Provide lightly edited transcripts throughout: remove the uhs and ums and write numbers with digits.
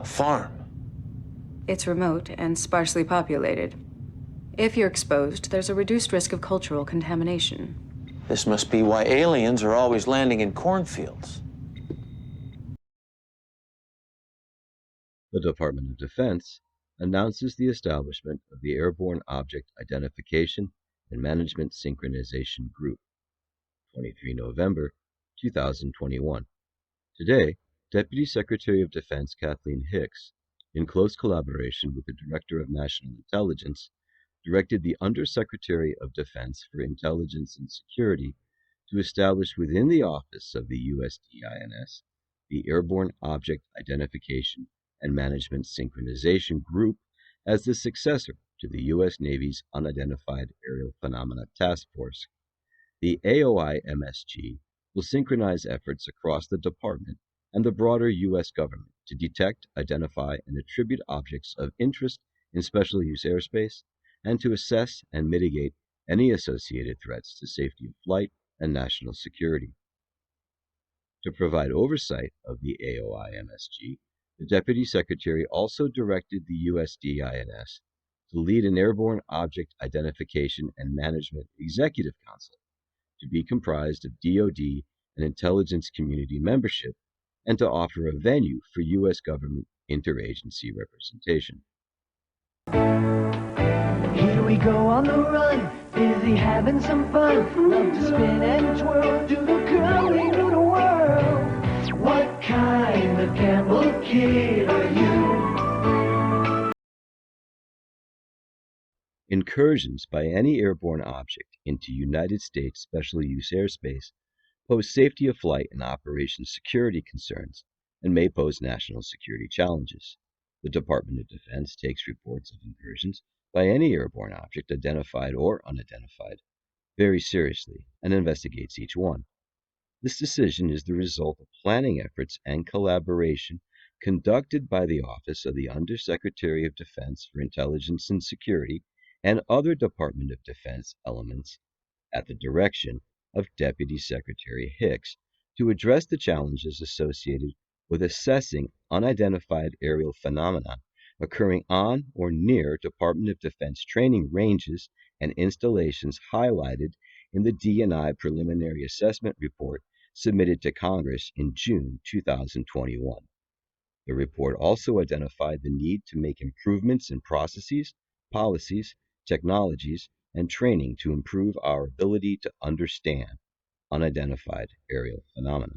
A farm? It's remote and sparsely populated. If you're exposed, there's a reduced risk of cultural contamination. This must be why aliens are always landing in cornfields. The Department of Defense announces the establishment of the Airborne Object Identification and Management Synchronization Group, 23 November 2021. Today, Deputy Secretary of Defense Kathleen Hicks, in close collaboration with the Director of National Intelligence, directed the Undersecretary of Defense for Intelligence and Security to establish within the office of the USDINS the Airborne Object Identification and Management Synchronization Group as the successor to the U.S. Navy's Unidentified Aerial Phenomena Task Force. The AOIMSG will synchronize efforts across the department and the broader U.S. government to detect, identify, and attribute objects of interest in special use airspace, and to assess and mitigate any associated threats to safety of flight and national security. To provide oversight of the AOIMSG, the Deputy Secretary also directed the USDINS to lead an Airborne Object Identification and Management Executive Council to be comprised of DOD and intelligence community membership, and to offer a venue for U.S. government interagency representation. Here we go on the run, busy having some fun. Love to spin and twirl, do the curly noodle whirl. What kind of Campbell kid are you? Incursions by any airborne object into United States special use airspace pose safety of flight and operations security concerns and may pose national security challenges. The Department of Defense takes reports of incursions by any airborne object, identified or unidentified, very seriously and investigates each one. This decision is the result of planning efforts and collaboration conducted by the Office of the Undersecretary of Defense for Intelligence and Security and other Department of Defense elements at the direction of Deputy Secretary Hicks to address the challenges associated with assessing unidentified aerial phenomena occurring on or near Department of Defense training ranges and installations highlighted in the D&I Preliminary Assessment Report submitted to Congress in June 2021. The report also identified the need to make improvements in processes, policies, technologies, and training to improve our ability to understand unidentified aerial phenomena.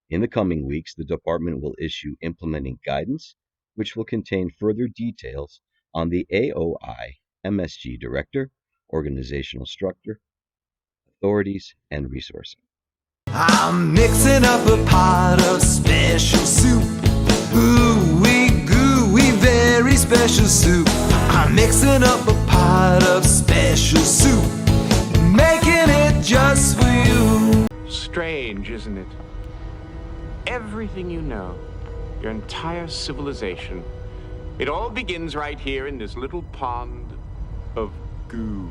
In the coming weeks, the Department will issue implementing guidance, which will contain further details on the AOIMSG Director, organizational structure, authorities, and resourcing. I'm mixing up a pot of special soup. Ooh-wee, gooey, very special soup. I'm mixing up a pot of special soup, making it just for you. Strange, isn't it? Everything you know, your entire civilization, it all begins right here in this little pond of goo.